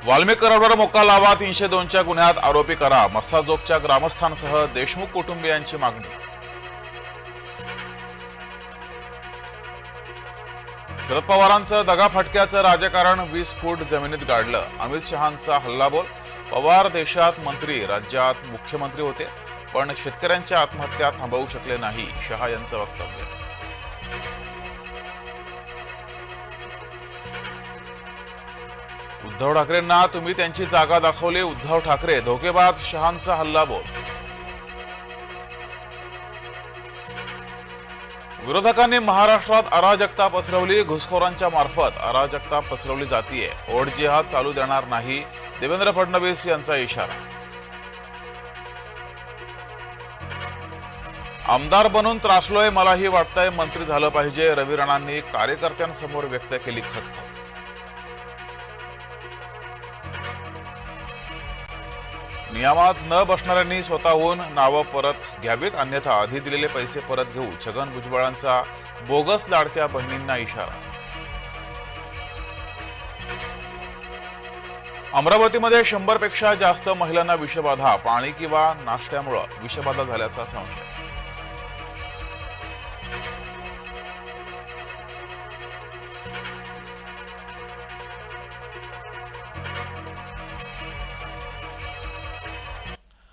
वाल्मिक कराडवर मोक्का लावा, 302च्या गुन्ह्यात आरोपी करा, मस्साजोगच्या ग्रामस्थांसह देशमुख कुटुंबियांची मागणी. शरद पवारांचं दगाफटक्याचं राजकारण 20 फूट जमिनीत गाडलं, अमित शहांचा हल्लाबोल. पवार देशात मंत्री, राज्यात मुख्यमंत्री होते, पण शेतकऱ्यांच्या आत्महत्या थांबवू शकले नाही, शहा यांचं वक्तव्य. उद्धव ठाकरेंना तुम्ही त्यांची जागा दाखवली, उद्धव ठाकरे धोकेबाज, शहांचा हल्लाबोल. विरोधकांनी महाराष्ट्रात अराजकता पसरवली, घुसखोरांच्या मार्फत अराजकता पसरवली जातीये, ओढ जिहाद चालू देणार नाही, देवेंद्र फडणवीस यांचा इशारा. आमदार बनून त्रासलोय, मलाही वाटतंय मंत्री झालं पाहिजे, रवी राणांनी कार्यकर्त्यांसमोर व्यक्त केली खदखद. नियमात न बसणाऱ्यांनी स्वतःहून नावं परत घ्यावीत, अन्यथा आधी दिलेले पैसे परत घेऊ, छगन भुजबळांचा बोगस लाडक्या बहिणींना इशारा. अमरावतीमध्ये 100 पेक्षा जास्त महिलांना विषबाधा, पाणी किंवा नाश्त्यामुळे विषबाधा झाल्याचा संशय.